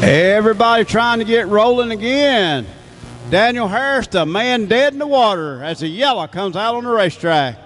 Everybody trying to get rolling again. Daniel Harris, the man dead in the water as the yellow comes out on the racetrack.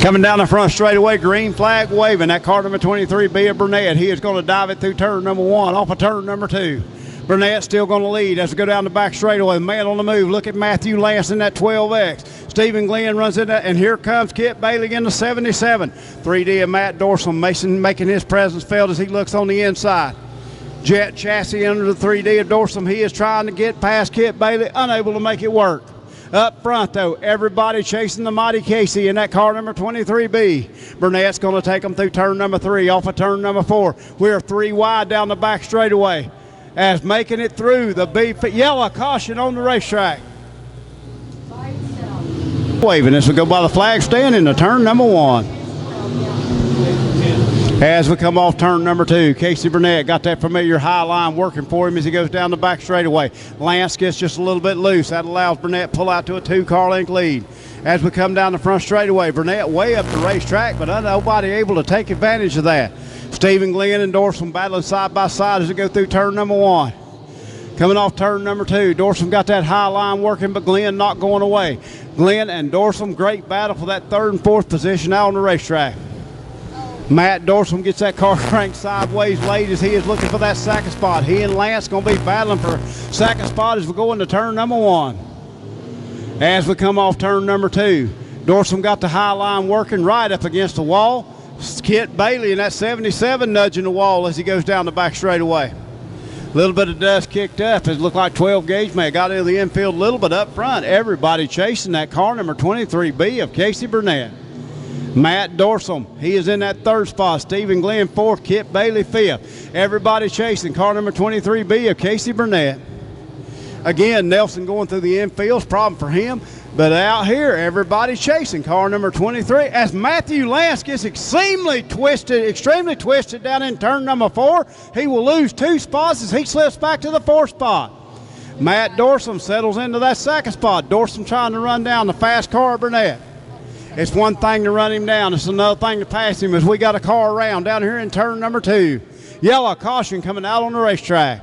Coming down the front straightaway, green flag waving. That car number 23B of Burnett. He is going to dive it through turn number 1 off of turn number 2. Burnett still going to lead as we go down the back straightaway. Man on the move. Look at Matthew Lance in that 12X. Stephen Glenn runs in that, and here comes Kit Bailey in the 77. 3D of Matt Dorsum making his presence felt as he looks on the inside. Jet chassis under the 3D of Dorsum. He is trying to get past Kit Bailey, unable to make it work. Up front, though, everybody chasing the mighty Casey in that car number 23B. Burnett's going to take them through turn number 3, off of turn number 4. We're 3 wide down the back straightaway. As making it through the yellow caution on the racetrack. Waving as we go by the flag stand into turn number 1. As we come off turn number 2, Casey Burnett got that familiar high line working for him as he goes down the back straightaway. Lance gets just a little bit loose. That allows Burnett to pull out to a 2-car length lead. As we come down the front straightaway, Burnett way up the racetrack, but nobody able to take advantage of that. Stephen Glenn and Dorsum battling side by side as we go through turn number 1. Coming off turn number 2, Dorsum got that high line working, but Glenn not going away. Glenn and Dorsum, great battle for that 3rd and 4th position out on the racetrack. Matt Dorsum gets that car cranked sideways late as he is looking for that second spot. He and Lance going to be battling for second spot as we go into turn number 1. As we come off turn number 2, Dorsum got the high line working right up against the wall. Kit Bailey in that 77 nudging the wall as he goes down the back straightaway. A little bit of dust kicked up. It looked like 12 gauge may have got into the infield a little bit up front. Everybody chasing that car number 23B of Casey Burnett. Matt Dorsum, he is in that 3rd spot. Stephen Glenn 4th, Kit Bailey 5th. Everybody chasing car number 23B of Casey Burnett. Again, Nelson going through the infield, problem for him. But out here, everybody chasing car number 23 as Matthew Lance gets extremely twisted down in turn number 4. He will lose 2 spots as he slips back to the 4th spot. Matt Dorsum settles into that 2nd spot. Dorsum trying to run down the fast car of Burnett. It's one thing to run him down. It's another thing to pass him as we got a car around down here in turn number 2. Yellow caution coming out on the racetrack.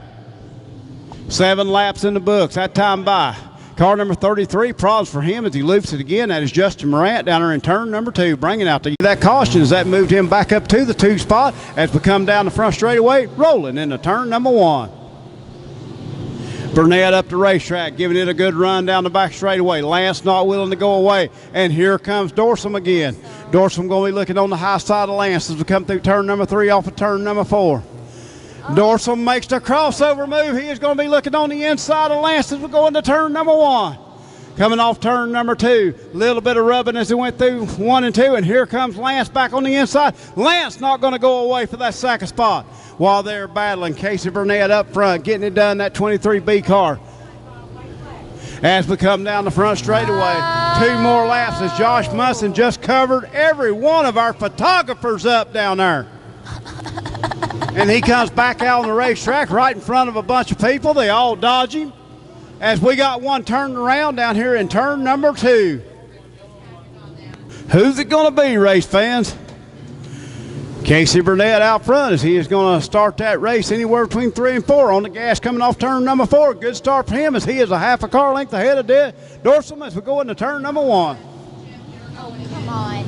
7 laps in the books. That time by. Car number 33, problems for him as he loops it again. That is Justin Morant down there in turn number 2, bringing out that caution as that moved him back up to the 2 spot as we come down the front straightaway, rolling into turn number 1. Burnett up the racetrack, giving it a good run down the back straightaway. Lance not willing to go away, and here comes Dorsum again. Dorsum going to be looking on the high side of Lance as we come through turn number 3 off of turn number 4. Dorsum makes the crossover move. He is going to be looking on the inside of Lance as we go into turn number 1. Coming off turn number 2, a little bit of rubbing as he went through 1 and 2, and here comes Lance back on the inside. Lance not going to go away for that 2nd spot. While they're battling, Casey Burnett up front, getting it done, that 23B car. As we come down the front straightaway, 2 more laps as Josh Munson just covered every one of our photographers up down there. And he comes back out on the racetrack right in front of a bunch of people. They all dodge him. As we got one turning around down here in turn number 2. Who's it going to be, race fans? Casey Burnett out front as he is going to start that race anywhere between 3 and 4 on the gas coming off turn number 4. Good start for him as he is a half a car length ahead of Dorsum as we go into turn number 1. Oh, come on.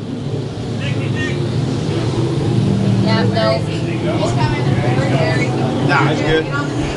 Yeah, no. He's coming. Nah, it's good.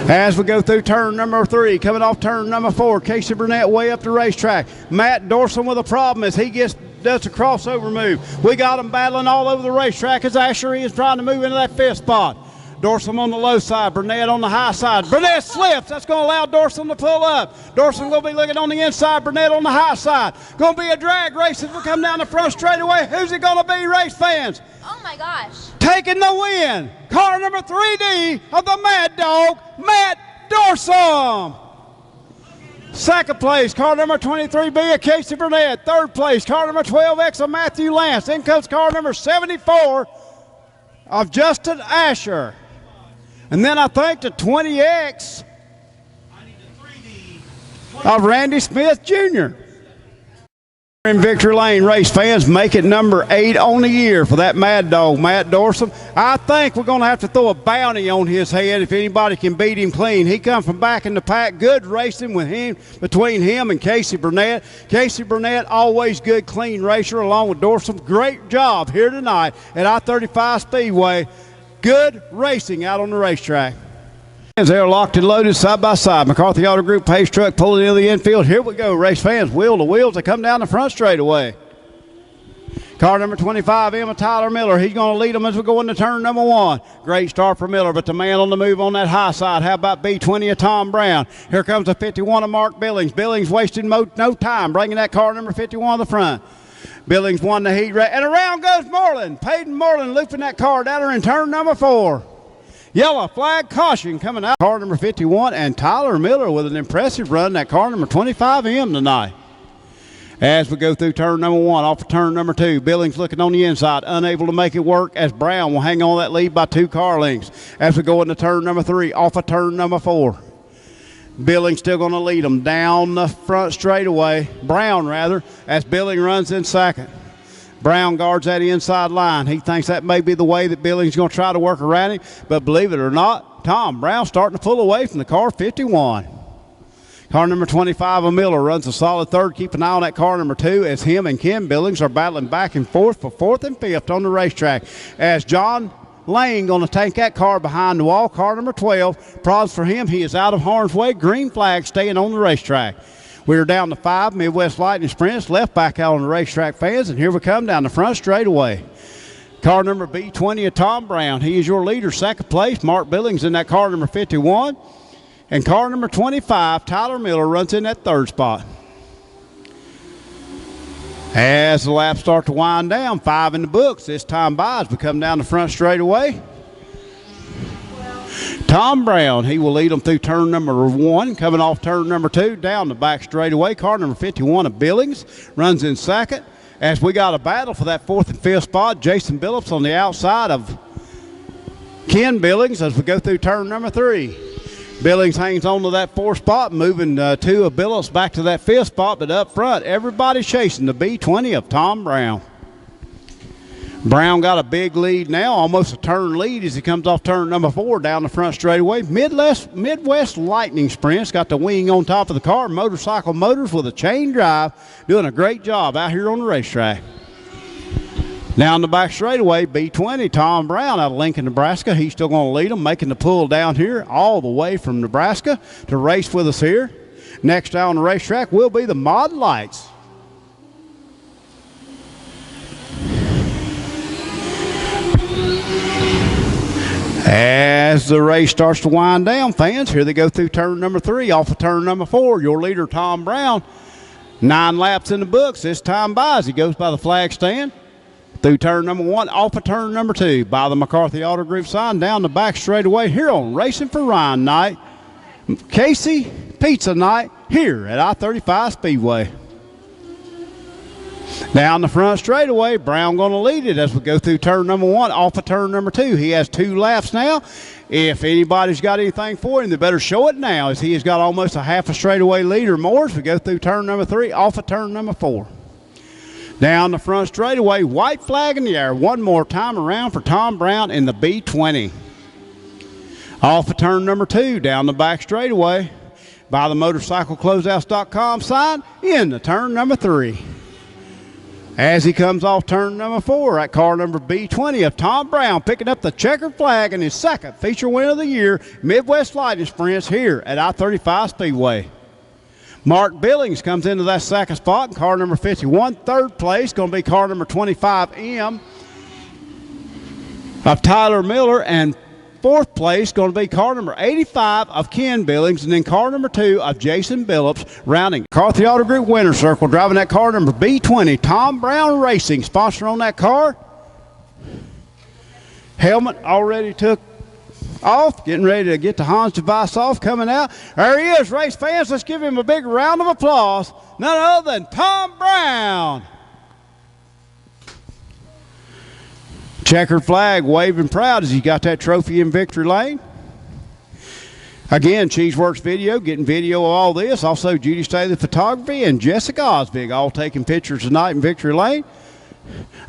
As we go through turn number 3, coming off turn number 4, Casey Burnett way up the racetrack. Matt Dorsum with a problem as he does a crossover move. We got him battling all over the racetrack as Ashery is trying to move into that 5th spot. Dorsum on the low side, Burnett on the high side. Burnett slips. That's going to allow Dorsum to pull up. Dorsum going to be looking on the inside, Burnett on the high side. Going to be a drag race as we come down the front straightaway. Who's it going to be, race fans? Oh, my gosh. Taking the win, car number 3D of the Mad Dog, Matt Dorsum. Second place, car number 23B of Casey Burnett. Third place, car number 12X of Matthew Lance. Then comes car number 74 of Justin Asher. And then I think the 20X of Randy Smith Jr. In Victory Lane, race fans, make it number 8 on the year for that Mad Dog, Matt Dorsum. I think we're going to have to throw a bounty on his head if anybody can beat him clean. He come from back in the pack. Good racing with him, between him and Casey Burnett. Casey Burnett, always good, clean racer along with Dorsum. Great job here tonight at I-35 Speedway. Good racing out on the racetrack. They're locked and loaded side by side. McCarthy Auto Group pace truck pulling into the infield. Here we go, race fans, wheel to wheels. They come down the front straightaway. Car number 25, Emma Tyler Miller. He's going to lead them as we go into turn number 1. Great start for Miller, but the man on the move on that high side. How about B20 of Tom Brown? Here comes the 51 of Mark Billings. Billings wasting no time, bringing that car number 51 to the front. Billings won the heat race, and around goes Moreland. Peyton Moreland looping that car down there in turn number 4. Yellow flag caution coming out. Car number 51 and Tyler Miller with an impressive run. That car number 25M tonight. As we go through turn number 1, off of turn number 2, Billings looking on the inside, unable to make it work as Brown will hang on that lead by 2 car lengths. As we go into turn number 3, off of turn number 4. Billings still going to lead them down the front straightaway. Brown rather, as Billings runs in second. Brown guards that inside line. He thinks that may be the way that Billings is going to try to work around him, but believe it or not, Tom Brown starting to pull away from the car 51. Car number 25 of Miller runs a solid third. Keep an eye on that car number 2 as him and Ken Billings are battling back and forth for 4th and 5th on the racetrack. As John Lane going to take that car behind the wall. Car number 12, problems for him. He is out of harm's way. Green flag staying on the racetrack. We're down to 5 Midwest Lightning Sprints, left back out on the racetrack, fans, and here we come down the front straightaway. Car number B20 of Tom Brown. He is your leader, second place. Mark Billings in that car number 51. And car number 25, Tyler Miller, runs in that third spot. As the laps start to wind down, 5 in the books. This time by as we come down the front straightaway. Tom Brown, he will lead them through turn number 1, coming off turn number 2, down the back straightaway. Car number 51 of Billings runs in second. As we got a battle for that 4th and 5th spot, Jason Billups on the outside of Ken Billings as we go through turn number 3. Billings hangs on to that 4th spot, moving 2 of Billups back to that 5th spot, but up front, everybody chasing the B20 of Tom Brown. Brown got a big lead now, almost a turn lead as he comes off turn number 4 down the front straightaway. Midwest Lightning Sprints got the wing on top of the car. Motorcycle Motors with a chain drive, doing a great job out here on the racetrack. Down the back straightaway, B20, Tom Brown out of Lincoln, Nebraska. He's still going to lead them, making the pull down here all the way from Nebraska to race with us here. Next out on the racetrack will be the Mod Lights. As the race starts to wind down, fans, here they go through turn number 3, off of turn number 4. Your leader, Tom Brown, 9 laps in the books. This time by as he goes by the flag stand. Through turn number 1, off of turn number 2, by the McCarthy Auto Group sign, down the back straightaway here on Racing for Ryan night. Casey Pizza night here at I-35 Speedway. Down the front straightaway, Brown going to lead it as we go through turn number 1, off of turn number 2. He has 2 laps now. If anybody's got anything for him, they better show it now as he has got almost a half a straightaway lead or more as we go through turn number 3, off of turn number 4. Down the front straightaway, white flag in the air. One more time around for Tom Brown in the B20. Off of turn number 2, down the back straightaway by the motorcyclecloseouts.com sign in the turn number 3. As he comes off turn number 4, at car number B20 of Tom Brown, picking up the checkered flag in his second feature win of the year, Midwest Lightning Sprints here at I-35 Speedway. Mark Billings comes into that second spot in car number 51. Third place going to be car number 25M of Tyler Miller, and fourth place going to be car number 85 of Ken Billings, and then car number 2 of Jason Billups, rounding McCarthy Auto Group winner circle, driving that car number B20, Tom Brown Racing, sponsor on that car. Helmet already took off, getting ready to get the Hans device off, coming out. There he is, race fans. Let's give him a big round of applause. None other than Tom Brown. Checkered flag waving proud as he got that trophy in victory lane. Again, Cheeseworks Video getting video of all this. Also, Judy Staley Photography and Jessica Osbig all taking pictures tonight in victory lane.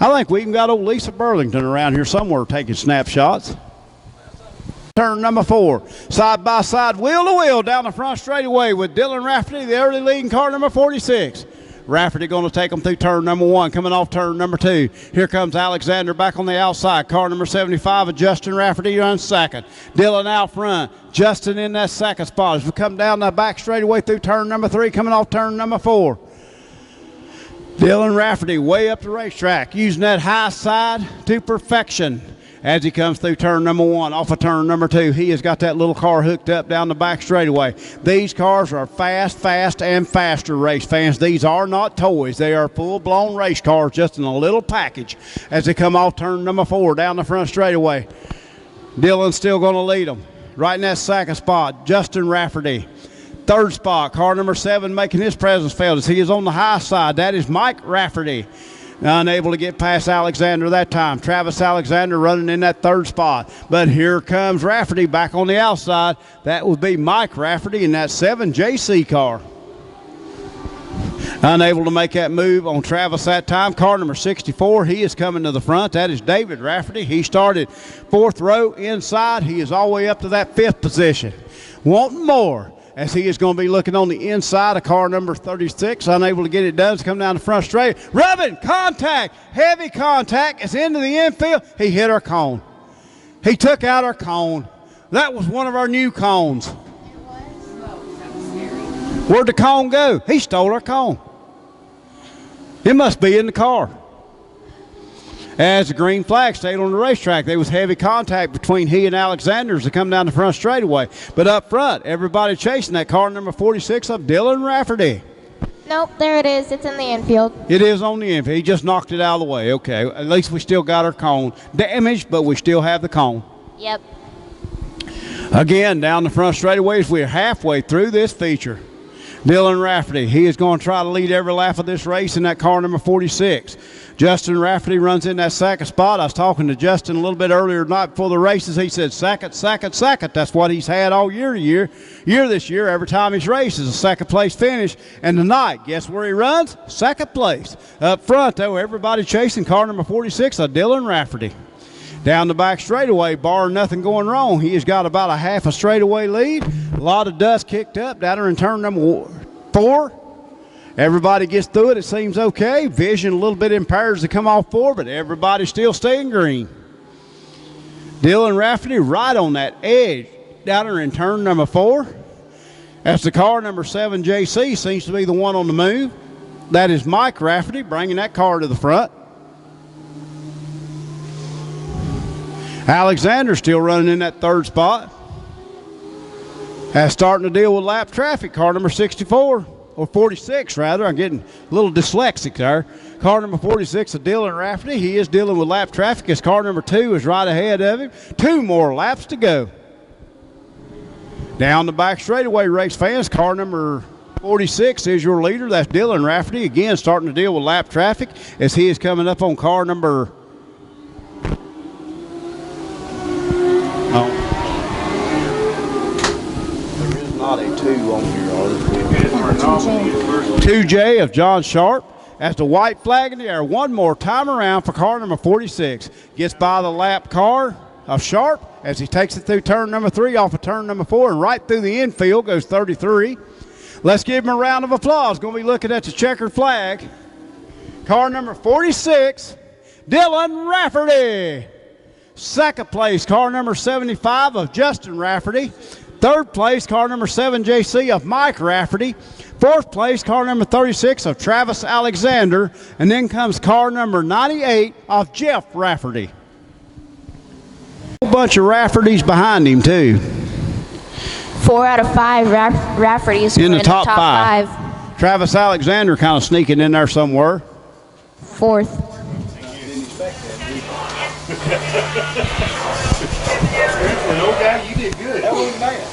I think we even got old Lisa Burlington around here somewhere taking snapshots. Turn number 4, side by side, wheel to wheel down the front straightaway with Dylan Rafferty, the early leading car, number 46. Rafferty going to take them through turn number 1, coming off turn number 2. Here comes Alexander back on the outside. Car number 75 of Justin Rafferty runs second. Dylan out front. Justin in that second spot as we come down the back straightaway through turn number 3, coming off turn number 4. Dylan Rafferty way up the racetrack, using that high side to perfection as he comes through turn number 1. Off of turn number 2, he has got that little car hooked up down the back straightaway. These cars are fast, and faster, race fans. These are not toys. They are full-blown race cars, just in a little package as they come off turn number 4 down the front straightaway. Dylan's still going to lead them. Right in that second spot, Justin Rafferty. Third spot, car number 7 making his presence felt as he is on the high side. That is Mike Rafferty. Unable to get past Alexander that time. Travis Alexander running in that third spot. But here comes Rafferty back on the outside. That would be Mike Rafferty in that 7 JC car. Unable to make that move on Travis that time. Car number 64, he is coming to the front. That is David Rafferty. He started 4th row inside. He is all the way up to that 5th position. Wanting more, as he is going to be looking on the inside of car number 36, unable to get it done to come down the front straight. Rubbing, contact, heavy contact. It's into the infield. He hit our cone. He took out our cone. That was one of our new cones. Where'd the cone go? He stole our cone. It must be in the car. As the green flag stayed on the racetrack, there was heavy contact between he and Alexander as they come down the front straightaway. But up front, everybody chasing that car number 46 of Dylan Rafferty. Nope, there it is. It's in the infield. It is on the infield. He just knocked it out of the way. Okay, at least we still got our cone. Damaged, but we still have the cone. Yep. Again, down the front straightaways, we're halfway through this feature. Dylan Rafferty, he is going to try to lead every lap of this race in that car number 46. Justin Rafferty runs in that second spot. I was talking to Justin a little bit earlier tonight before the races. He said second. That's what he's had all year this year. Every time he's raced is a second place finish. And tonight, guess where he runs? Second place. Up front, though, everybody chasing car number 46 of Dylan Rafferty. Down the back straightaway, barring nothing going wrong, he has got about a half a straightaway lead. A lot of dust kicked up down there in turn number 4. Everybody gets through it. It seems okay. Vision a little bit impaired as they come off 4, but everybody's still staying green. Dylan Rafferty right on that edge down there in turn number 4. As the car number 7 JC seems to be the one on the move. That is Mike Rafferty bringing that car to the front. Alexander still running in that third spot. As starting to deal with lap traffic, car number 64, or 46 rather. I'm getting a little dyslexic there. Car number 46 of Dylan Rafferty. He is dealing with lap traffic as car number 2 is right ahead of him. 2 more laps to go. Down the back straightaway, race fans, car number 46 is your leader. That's Dylan Rafferty. Again, starting to deal with lap traffic as he is coming up on car number there is not a 2 on here, are there? 2J of John Sharp. As the white flag in the air, one more time around for car number 46. Gets by the lap car of Sharp as he takes it through turn number 3 off of turn number 4 and right through the infield goes 33. Let's give him a round of applause. Going to be looking at the checkered flag. Car number 46, Dylan Rafferty. Second place, car number 75 of Justin Rafferty. Third place, car number 7 JC of Mike Rafferty. Fourth place, car number 36 of Travis Alexander. And then comes car number 98 of Jeff Rafferty. A whole bunch of Raffertys behind him, too. 4 out of 5 Raffertys in the top 5. Travis Alexander kind of sneaking in there somewhere. 4th. Old guy, you did good. That wasn't bad.